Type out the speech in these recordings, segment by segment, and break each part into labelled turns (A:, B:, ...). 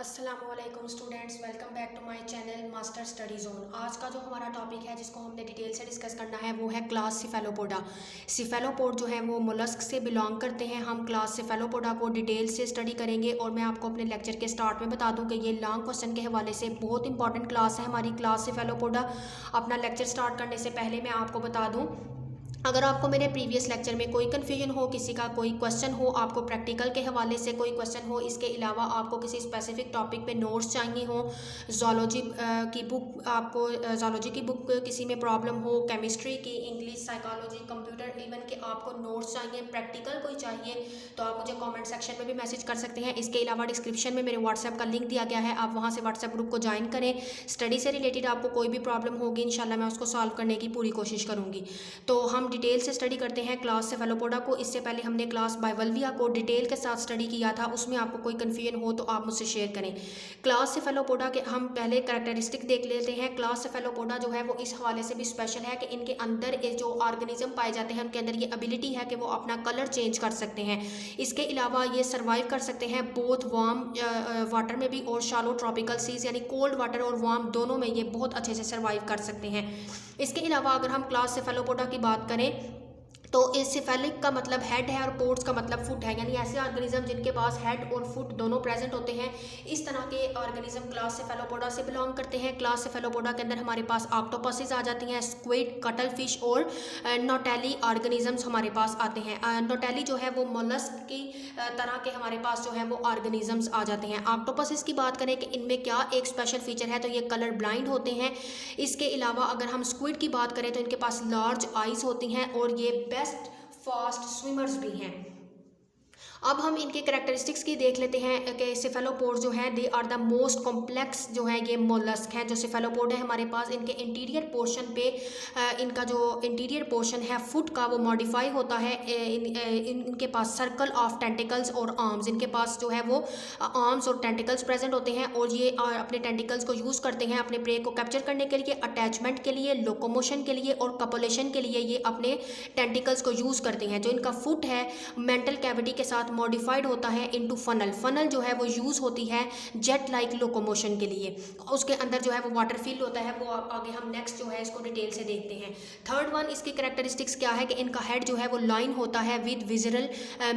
A: अस्सलामुअलैकुम students, welcome back to my channel master study zone. आज का जो हमारा टॉपिक है जिसको हमने डिटेल से डिस्कस करना है वो है क्लास सिफेलोपोडा। सिफेलोपोड जो है वो मोलस्क से बिलोंग करते हैं। हम क्लास सिफेलोपोडा को डिटेल से स्टडी करेंगे और मैं आपको अपने लेक्चर के स्टार्ट में बता दूं कि ये लॉन्ग क्वेश्चन के हवाले से बहुत इंपॉर्टेंट क्लास है हमारी क्लास सिफेलोपोडा। अपना लेक्चर स्टार्ट करने से पहले मैं आपको बता दूँ, अगर आपको मेरे प्रीवियस लेक्चर में कोई कन्फ्यूजन हो, किसी का कोई क्वेश्चन हो, आपको प्रैक्टिकल के हवाले से कोई क्वेश्चन हो, इसके अलावा आपको किसी स्पेसिफिक टॉपिक पे नोट्स चाहिए हो, जोलॉजी की बुक, आपको जोलॉजी की बुक किसी में प्रॉब्लम हो, केमिस्ट्री की, इंग्लिश, साइकोलॉजी, कंप्यूटर, इवन के आपको नोट्स चाहिए, प्रैक्टिकल कोई चाहिए, तो आप मुझे कॉमेंट सेक्शन में भी मैसेज कर सकते हैं। इसके अलावा डिस्क्रिप्शन में मेरे व्हाट्सएप का लिंक दिया गया है, आप वहाँ से व्हाट्सएप ग्रुप को ज्वाइन करें। स्टडी से रिलेटेड आपको कोई भी प्रॉब्लम होगी इंशाल्लाह मैं उसको सॉल्व करने की पूरी कोशिश करूँगी। तो हम डिटेल से स्टडी करते हैं क्लास सेफेलोपोडा को। इससे पहले हमने क्लास बाइवल्विया को डिटेल के साथ स्टडी किया था, उसमें आपको कोई कन्फ्यूजन हो तो आप मुझसे शेयर करें। क्लास सेफेलोपोडा के हम पहले कैरेक्टरिस्टिक देख लेते हैं। क्लास सेफेलोपोडा जो है वो इस हवाले से भी स्पेशल है कि इनके अंदर जो ऑर्गेनिज्म पाए जाते हैं उनके अंदर ये एबिलिटी है कि वो अपना कलर चेंज कर सकते हैं। इसके अलावा ये सर्वाइव कर सकते हैं बोथ वार्म वाटर में भी और शालो ट्रॉपिकल सीज, यानी कोल्ड वाटर और वार्म दोनों में ये बहुत अच्छे से सर्वाइव कर सकते हैं। इसके अलावा अगर हम क्लास सेफेलोपोडा की बात करें तो इस सिफेलिक का मतलब हेड है और पोर्ट्स का मतलब फुट है, यानी ऐसे ऑर्गेनिज्म जिनके पास हेड और फुट दोनों प्रेजेंट होते हैं, इस तरह के ऑर्गेनिज्म क्लास सेफेलोपोडा से बिलोंग करते हैं। क्लास सेफेलोपोडा के अंदर हमारे पास ऑक्टोपसेस आ जाती हैं, स्क्विड, कटल फिश और नोटेली ऑर्गेनिजम्स हमारे पास आते हैं। नोटेली जो है वो मोलस्क की तरह के हमारे पास जो है वो ऑर्गेनिजम्स आ जाते हैं। ऑक्टोपसेस की बात करें कि इनमें क्या एक स्पेशल फीचर है तो ये कलर ब्लाइंड होते हैं। इसके अलावा अगर हम स्क्विड की बात करें तो इनके पास लार्ज आइज होती हैं और ये बेस्ट फास्ट स्विमर्स भी हैं। अब हम इनके करेक्टरिस्टिक्स की देख लेते हैं कि सिफेलोपोड जो है they are the most complex जो है ये मोलस्क हैं। जो सिफेलोपोड है हमारे पास, इनके इंटीरियर पोर्शन पे इनका जो इंटीरियर पोर्शन है फुट का वो मॉडिफाई होता है। इनके पास सर्कल ऑफ टेंटिकल्स और आर्म्स, इनके पास जो है वो आर्म्स और टेंटिकल्स प्रेजेंट होते हैं और ये अपने टेंटिकल्स को यूज़ करते हैं अपने प्रे को कैप्चर करने के लिए, अटैचमेंट के लिए, लोकोमोशन के लिए और कपोलेशन के लिए ये अपने टेंटिकल्स को यूज़ करते हैं। जो इनका फुट है मेंटल कैविटी के साथ मॉडिफाइड होता है इनटू फनल। फनल जो है वो यूज़ होती है जेट लाइक लोकोमोशन के लिए, उसके अंदर जो है वो वाटर फील होता है। वो आगे हम नेक्स्ट जो है इसको डिटेल से देखते हैं। थर्ड वन, इसकी कैरेक्टरिस्टिक्स क्या है कि इनका हेड जो है वो लाइन होता है विद विजरल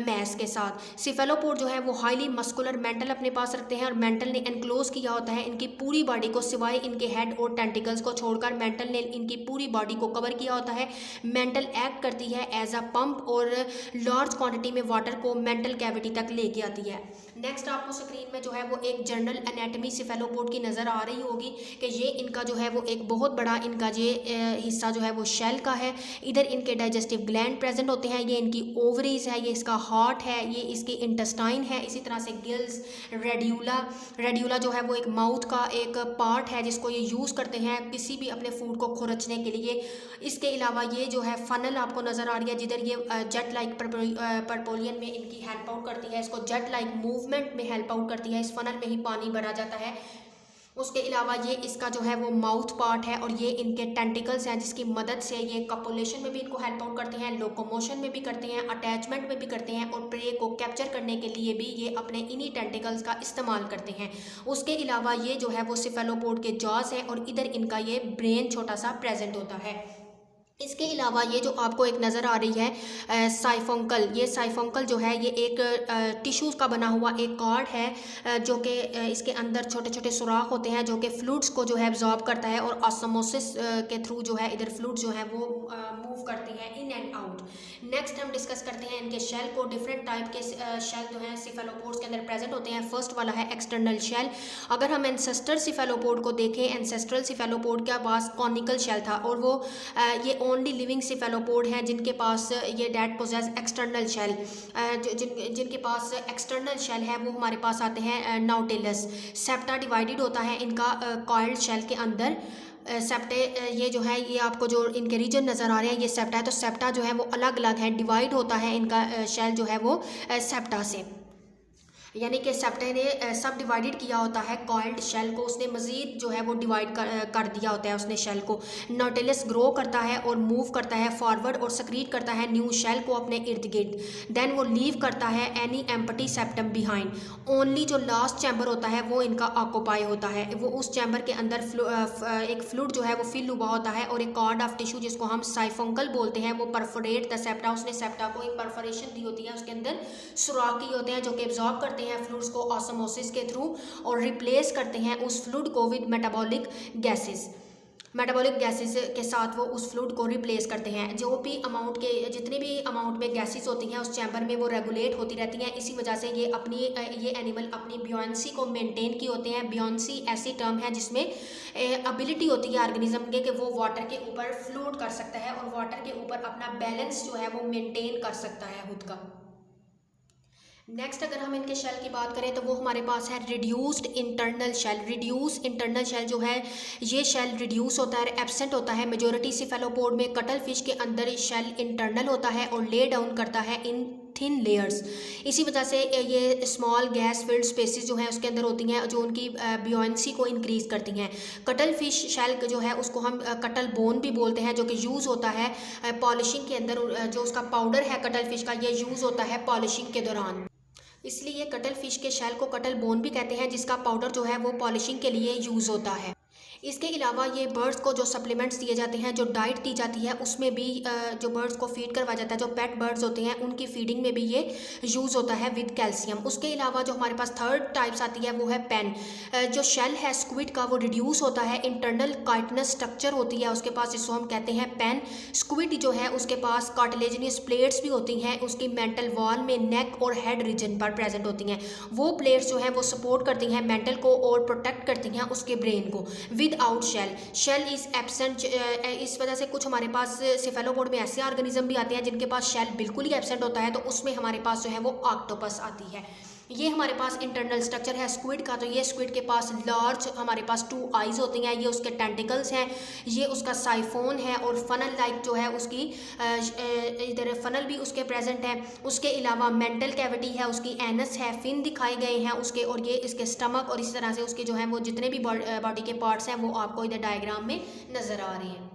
A: मैस के साथ। सिफेलोपोड जो है वो हाईली मस्कुलर मेंटल अपने पास रखते हैं और मेंटल ने एनक्लोज किया होता है इनकी पूरी बॉडी को, सिवाय इनके हेड और टेंटिकल्स को छोड़कर मेंटल ने इनकी पूरी बॉडी को कवर किया होता है। मेंटल एक्ट करती है एज अ पंप और लार्ज क्वांटिटी में वाटर को मेंटल कैविटी तक लेके आती है। नेक्स्ट आपको स्क्रीन में जो है वो एक जनरल एनाटॉमी सिफेलोपोड की नज़र आ रही होगी कि ये इनका जो है वो एक बहुत बड़ा इनका ये हिस्सा जो है वो शेल का है। इधर इनके डाइजेस्टिव ग्लैंड प्रेजेंट होते हैं, ये इनकी ओवरीज है, ये इसका हार्ट है, ये इसकी इंटेस्टाइन है, इसी तरह से गिल्स, रेड्यूला। रेड्यूला जो है वो एक माउथ का एक पार्ट है जिसको ये यूज़ करते हैं किसी भी अपने फूड को खुरचने के लिए। इसके अलावा ये जो है फनल आपको नज़र आ रही है जिधर ये जेट लाइक परपोलियन में इनकी हेल्प आउट करती है, इसको जेट लाइक मूवमेंट में हेल्प आउट करती है। इस फनल में ही पानी भरा जाता है। उसके अलावा ये इसका जो है वो माउथ पार्ट है और ये इनके टेंटिकल्स हैं जिसकी मदद से ये कपोलेशन में भी इनको हेल्प आउट करते हैं, लोकोमोशन में भी करते हैं, अटैचमेंट में भी करते हैं और प्रे को कैप्चर करने के लिए भी ये अपने इन्हीं टेंटिकल्स का इस्तेमाल करते हैं। उसके अलावा ये जो है वो सिफेलोपोड के जॉज है और इधर इनका ये ब्रेन छोटा सा प्रेजेंट होता है। इसके अलावा ये जो आपको एक नज़र आ रही है साइफोंकल, ये साइफोंकल जो है ये एक टिश्यूज़ का बना हुआ एक कार्ड है जो कि इसके अंदर छोटे छोटे सुराख होते हैं जो कि फ्लूइड्स को जो है एब्जॉर्ब करता है और ऑस्मोसिस के थ्रू जो है इधर फ्लूइड जो है वो मूव करते हैं इन एंड आउट। नेक्स्ट हम डिस्कस करते हैं इनके शेल को। डिफरेंट टाइप के शेल जो हैं सिफेलोपोड्स के अंदर प्रेजेंट होते हैं। फर्स्ट वाला है एक्सटर्नल शेल। अगर हम एंसेस्टर सिफेलोपोड को देखें, एंसेस्ट्रल सिफेलोपोड के पास कॉनिकल शेल था और वो ये ओनली लिविंग सिफेलोपोड हैं जिनके पास ये डेट पोजेस एक्सटर्नल शेल। जिनके पास एक्सटर्नल शेल है वो हमारे पास आते हैं नाउटिलस। सेप्टा डिवाइडेड होता है इनका कॉइल्ड शेल के अंदर। सेप्टे ये जो है ये आपको जो इनके रीजन नज़र आ रहे हैं ये सेप्टा है, तो सेप्टा जो है वो अलग अलग है, डिवाइड होता है इनका शेल जो है वो सेप्टा से। यानी कि सेप्टे ने सब डिवाइडेड किया होता है कॉइल्ड शेल को, उसने मज़ीद जो है वो डिवाइड कर दिया होता है उसने शेल को। नोटिलस ग्रो करता है और मूव करता है फॉरवर्ड और सक्रीट करता है न्यू शेल को अपने इर्द गिर्द। देन वो लीव करता है any empty septum behind. Only जो लास्ट चैम्बर होता है वो इनका ऑक्यूपाई होता है, वो उस चैम्बर के अंदर एक फ्लूइड जो है वो फिल हुआ होता है और एक कॉर्ड ऑफ टिश्यू जिसको हम साइफोंकल बोलते हैं वो परफोरेट द सेप्टा, उसने सेप्टा को एक परफोरेशन दी होती है, उसके अंदर सुराख किए होते हैं जो कि एब्जॉर्ब करते हैं फ्लूइड्स को ऑस्मोसिस के थ्रू और रिप्लेस करते हैं उस फ्लूइड को with metabolic gases. Metabolic gases के साथ वो उस फ्लूइड को रिप्लेस करते हैं। जो भी अमाउंट के जितने भी अमाउंट में गैसेस होती हैं उस चैम्बर में वो रेगुलेट होती रहती हैं। इसी वजह से ये एनिमल अपनी ब्योंसी को मेंटेन की होते हैं। ब्योंसी ऐसी टर्म है जिसमें एबिलिटी होती है ऑर्गेनिज्म के कि वो वाटर के ऊपर फ्लोट कर सकता है और वाटर के ऊपर अपना बैलेंस जो है वो मेंटेन कर सकता है खुद का। नेक्स्ट अगर हम इनके शेल की बात करें तो वो हमारे पास है reduced internal shell. Reduce internal shell जो है ये शेल रिड्यूस होता है, एब्सेंट होता है। मेजोरिटी सिफेलोपोड में कटल फिश के अंदर शेल इंटरनल होता है और ले डाउन करता है इन थिन लेयर्स। इसी वजह से ये स्मॉल गैस फिल्ड स्पेसिस जो हैं उसके अंदर होती हैं जो उनकी ब्योंसी को इंक्रीज़ करती हैं। कटल फिश शेल जो है उसको हम कटल बोन भी बोलते हैं जो कि यूज़ होता है पॉलिशिंग के अंदर। जो उसका पाउडर है कटल फिश का ये यूज़ होता है पॉलिशिंग के दौरान, इसलिए कटल फिश के शेल को कटल बोन भी कहते हैं जिसका पाउडर जो है वो पॉलिशिंग के लिए यूज़ होता है। इसके अलावा ये बर्ड्स को जो सप्लीमेंट्स दिए जाते हैं, जो डाइट दी जाती है उसमें भी जो बर्ड्स को फीड करवाया जाता है, जो पेट बर्ड्स होते हैं उनकी फीडिंग में भी ये यूज़ होता है विद कैल्शियम। उसके अलावा जो हमारे पास थर्ड टाइप्स आती है वो है पेन। जो शेल है स्क्विड का वो रिड्यूस होता है, इंटरनल काइटनस स्ट्रक्चर होती है उसके पास, जिसको हम कहते हैं पेन। स्क्विड जो है उसके पास कार्टिलेजिनियस प्लेट्स भी होती हैं, उसकी मेंटल वॉल में नेक और हेड रीजन पर प्रेजेंट होती हैं। वो प्लेट्स जो हैं वो सपोर्ट करती हैं मेंटल को और प्रोटेक्ट करती हैं उसके ब्रेन को। Without shell is absent. इस वजह से कुछ हमारे पास सिफेलोपोड में ऐसे ऑर्गेनिज्म भी आते हैं जिनके पास शेल बिल्कुल ही एब्सेंट होता है, तो उसमें हमारे पास जो है वो ऑक्टोपस आती है। ये हमारे पास इंटरनल स्ट्रक्चर है स्क्विड का। तो ये स्क्विड के पास लार्ज हमारे पास 2 आइज़ होती हैं, ये उसके टेंटिकल्स हैं, ये उसका साइफोन है और फनल लाइक जो है उसकी इधर फनल भी उसके प्रेजेंट है। उसके अलावा मेंटल कैविटी है, उसकी एनस है, फिन दिखाए गए हैं उसके, और ये इसके स्टमक और इस तरह से उसके जो है वो जितने भी बॉडी के पार्ट्स हैं वो आपको इधर डायग्राम में नज़र आ रहे हैं।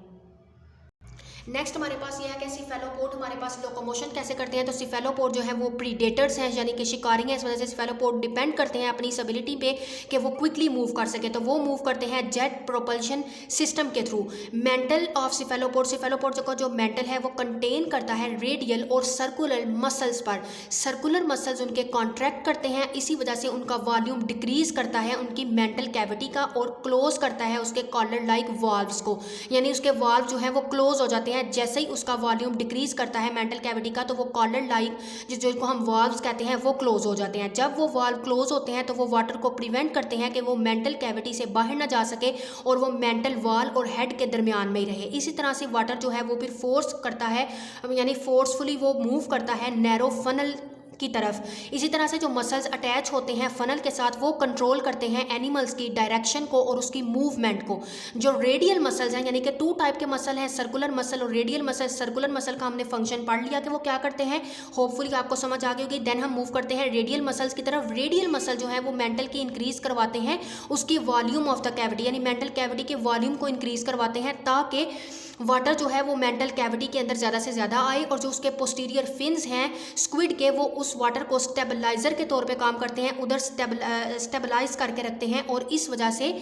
A: नेक्स्ट हमारे पास यह है कि सिफेलोपोड हमारे पास लोकोमोशन कैसे करते हैं। तो सिफेलोपोड जो है वो प्रीडेटर्स हैं यानी कि शिकारी हैं, इस वजह से सिफेलोपोड डिपेंड करते हैं अपनी इस एबिलिटी पे कि वो क्विकली मूव कर सके। तो वो मूव करते हैं जेट प्रोपल्शन सिस्टम के थ्रू। मेंटल ऑफ सिफेलोपोड का जो मेंटल है वो कंटेन करता है रेडियल और सर्कुलर मसल्स पर। सर्कुलर मसल्स उनके कॉन्ट्रैक्ट करते हैं, इसी वजह से उनका वॉल्यूम डिक्रीज करता है उनकी मेंटल कैविटी का और क्लोज करता है उसके कॉलर लाइक वाल्व्स को, यानी उसके वाल्व जो है वो क्लोज हो जाते हैं। जैसे ही उसका वॉल्यूम डिक्रीज करता है मेंटल कैविटी का तो वो कॉलर लाइक जिसको हम वाल्व्स कहते हैं वो क्लोज हो जाते हैं। जब वो वाल्व क्लोज होते हैं तो वो वाटर को प्रिवेंट करते हैं कि वो मेंटल कैविटी से बाहर ना जा सके और वो मेंटल वॉल और हेड के दरमियान में ही रहे। इसी तरह से वाटर जो है वो फिर फोर्स करता है, यानी फोर्सफुली वो मूव करता है नैरो फनल की तरफ। इसी तरह से जो मसल्स अटैच होते हैं फनल के साथ वो कंट्रोल करते हैं एनिमल्स की डायरेक्शन को और उसकी मूवमेंट को। जो रेडियल मसल्स हैं, यानी कि 2 टाइप के मसल हैं, सर्कुलर मसल और रेडियल मसल। सर्कुलर मसल का हमने फंक्शन पढ़ लिया कि वो क्या करते हैं, होपफुली आपको समझ आ गई होगी। देन हम मूव करते हैं रेडियल मसल्स की तरफ। रेडियल मसल जो है वो मेंटल की इंक्रीज करवाते हैं उसकी वॉल्यूम ऑफ द कैविटी, यानी मेंटल कैविटी के वॉल्यूम को इंक्रीज करवाते हैं ताकि वाटर जो है वो मेंटल कैविटी के अंदर ज़्यादा से ज़्यादा आए। और जो उसके पोस्टीरियर फिन्स हैं स्क्विड के वो उस वाटर को स्टेबलाइजर के तौर पे काम करते हैं, उधर स्टेबलाइज करके रखते हैं और इस वजह से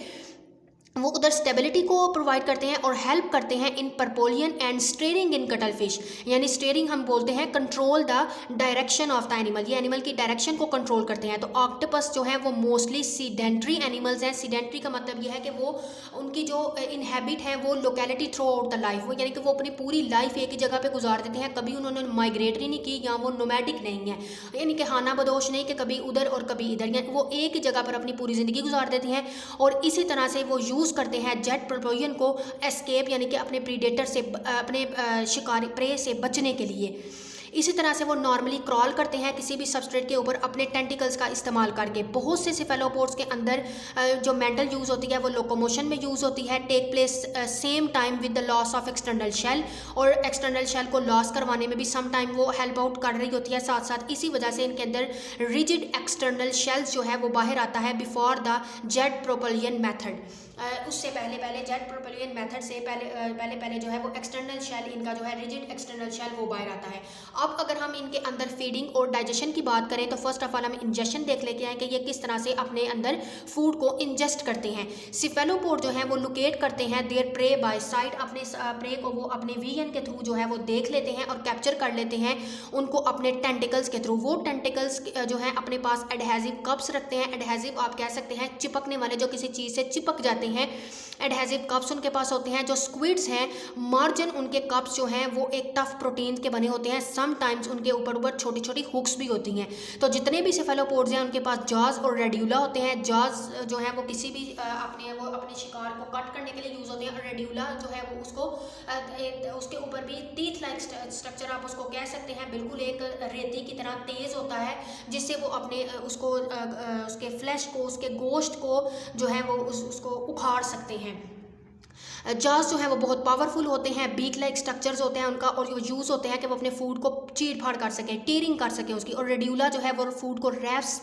A: वो उधर स्टेबिलिटी को प्रोवाइड करते हैं और हेल्प करते हैं इन परपोलियन and steering in cuttle fish. यानी स्टेयरिंग हम बोलते हैं control the direction of the animal, ये एनिमल की डायरेक्शन को कंट्रोल करते हैं। तो ऑक्टोपस जो है वो मोस्टली सीडेंट्री एनिमल्स हैं। सीडेंट्री का मतलब ये है कि वो उनकी जो इनहेबिट है वो locality through out the life, वो यानी कि वो अपनी पूरी लाइफ एक ही जगह पे गुजार देते हैं, कभी उन्होंने माइग्रेटरी नहीं की या वो नोमैडिक नहीं है, यानी कि खाना बदोश नहीं कि कभी उधर और कभी इधर, यानी वो एक ही जगह पर अपनी पूरी ज़िंदगी गुजार देते हैं। और इसी तरह से वो यूज़ करते हैं जेट प्रोपोलियन को एस्केप, यानी कि अपने प्रीडेटर से अपने शिकारी प्रे से बचने के लिए। इसी तरह से वो नॉर्मली क्रॉल करते हैं किसी भी सबस्ट्रेट के ऊपर अपने टेंटिकल्स का इस्तेमाल करके। बहुत से सिफेलोपोड्स के अंदर जो मेंटल यूज़ होती है वो लोकोमोशन में यूज़ होती है, take place same time with the loss of external shell, और एक्सटर्नल शेल को लॉस करवाने में भी सम टाइम वो हेल्प आउट कर रही होती है साथ साथ। इसी वजह से इनके अंदर रिजिड एक्सटर्नल शेल्स जो है वो बाहर आता है before the jet propulsion method. उससे पहले जेट प्रोपल्शन मेथड से पहले जो है वो एक्सटर्नल शेल इनका जो है रिजिड एक्सटर्नल शेल वो बाहर आता है। अब अगर हम इनके अंदर फीडिंग और डाइजेशन की बात करें तो फर्स्ट ऑफ ऑल हम इंजेक्शन देख लेते हैं कि ये किस तरह से अपने अंदर फूड को इंजेस्ट करते हैं। सिफेलोपोड जो है वो लोकेट करते हैं देयर प्रे बाय साइट, अपने प्रे को वो अपने विजन के थ्रू जो है वो देख लेते हैं और कैप्चर कर लेते हैं उनको अपने टेंटिकल्स के थ्रू। वो टेंटिकल्स जो है अपने पास एडहेसिव कप्स रखते हैं, एडहेसिव आप कह सकते हैं चिपकने वाले, जो किसी चीज़ से चिपक जाते हैं, एडहेसिव कप्स उनके पास होते हैं। जो स्क्विड्स हैं मार्जिन उनके कप्स जो हैं वो एक टफ प्रोटीन के बने होते हैं, समटाइम्स उनके ऊपर छोटी छोटी हुक्स भी होती हैं। तो जितने भी सेफेलोपोड्स हैं उनके पास जॉज और रेड्यूला होते हैं। जॉज जो है वो किसी भी अपने शिकार को कट करने के लिए यूज़ होते हैं, और रेड्यूला जो है वो उसके ऊपर भी टीथ लाइक स्ट्रक्चर आप उसको कह सकते हैं, बिल्कुल एक रेती की तरह तेज़ होता है, जिससे वो अपने उसके फ्लैश को, उसके गोश्त को जो है वो उसको उखाड़ सकते हैं। जॉज जो है वो बहुत पावरफुल होते हैं, बीक लाइक स्ट्रक्चर्स होते हैं उनका, और वो यूज़ होते हैं कि वो अपने फूड को चीर फाड़ कर सकें, टीयरिंग कर सकें उसकी। और रेड्यूला जो है वो फूड को रैप्स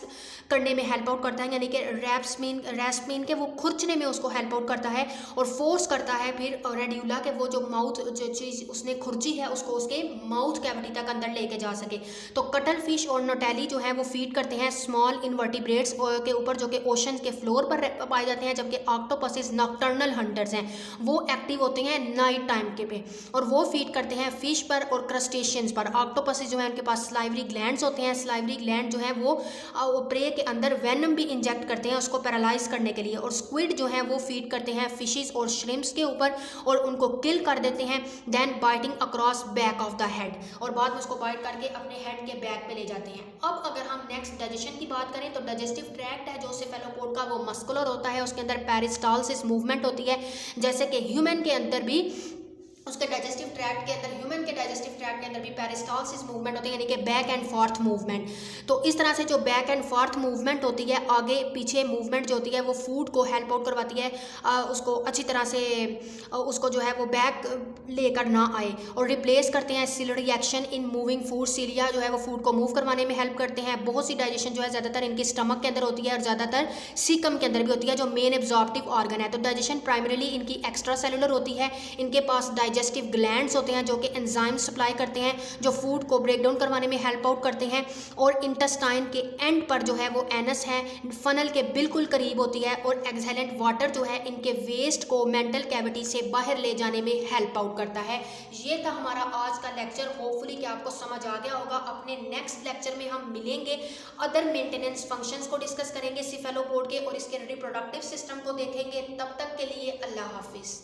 A: करने में हेल्प आउट करता है, यानी कि रैप्स मीन के वो खुरचने में उसको हेल्प आउट करता है और फोर्स करता है फिर रेड्यूला के वो जो माउथ जो चीज़ उसने खुरची है उसको उसके माउथ कैविटी तक अंदर लेके जा सके। तो कटल फिश और नोटेली जो है वो फीड करते हैं स्मॉल इनवर्टिब्रेट्स के ऊपर, जो कि ओशन के फ्लोर पर पाए जाते हैं, जबकि ऑक्टोपसेस नॉकटर्नल हंटर्स हैं, वो एक्टिव होते हैं नाइट टाइम के पे, और वो फीड करते हैं फिश पर और क्रस्टेशियंस पर। ऑक्टोपसेस जो है उनके पास स्लाइवरी ग्लैंड्स होते हैं, स्लाइवरी ग्लैंड जो है वो प्रे के अंदर वेनम भी इंजेक्ट करते हैं उसको पैरालाइज करने के लिए। और स्क्विड जो है वो फीड करते हैं फिशेस और श्रिम्प्स के ऊपर और उनको किल कर देते हैं, then biting across back of the head, और बाद में उसको बाइट करके अपने हेड के बैक पे ले जाते हैं। अब अगर हम नेक्स्ट डाइजेशन की बात करें तो डाइजेस्टिव ट्रैक्ट है जो सेफेलोपोड का वो मस्कुलर होता है, उसके अंदर पेरिस्टालसिस मूवमेंट होती है, जैसे कि ह्यूमन के अंदर भी उसके डाइजेस्टिव ट्रैक्ट के अंदर, ह्यूमन के डाइजेस्टिव ट्रैक्ट के अंदर भी पेरिस्टालसिस मूवमेंट होती है, यानी कि बैक एंड फोर्थ मूवमेंट। तो इस तरह से जो बैक एंड फोर्थ मूवमेंट होती है, आगे पीछे मूवमेंट जो होती है वो फूड को हेल्प आउट करवाती है, उसको अच्छी तरह से उसको जो है वो बैक लेकर ना आए, और रिप्लेस करते हैं ciliary action in moving food. Cilia जो है वो फूड को मूव करवाने में हेल्प करते हैं। बहुत सी डाइजेशन जो है ज़्यादातर इनके स्टमक के अंदर होती है और ज़्यादातर सीकम के अंदर भी होती है, जो मेन एब्जॉर्प्टिव ऑर्गन है। तो डाइजेशन प्राइमरीली इनकी एक्स्ट्रा सेलुलर होती है, इनके पास डाइजेस्टिव ग्लैंड्स होते हैं जो कि एंजाइम सप्लाई करते हैं, जो फूड को ब्रेक डाउन करवाने में हेल्प आउट करते हैं, और इंटेस्टाइन के एंड पर जो है वो एनस है, फनल के बिल्कुल करीब होती है, और एक्सहेलेंट वाटर जो है इनके वेस्ट को मेंटल कैविटी से बाहर ले जाने में हेल्प आउट करता है। ये था हमारा आज का लेक्चर, होपफुली कि आपको समझ आ गया होगा। अपने नेक्स्ट लेक्चर में हम मिलेंगे, अदर मेंटेनेंस फंक्शंस को डिस्कस करेंगे सिफेलोपोड के, और इसके रिप्रोडक्टिव सिस्टम को देखेंगे। तब तक के लिए अल्लाह हाफिज़।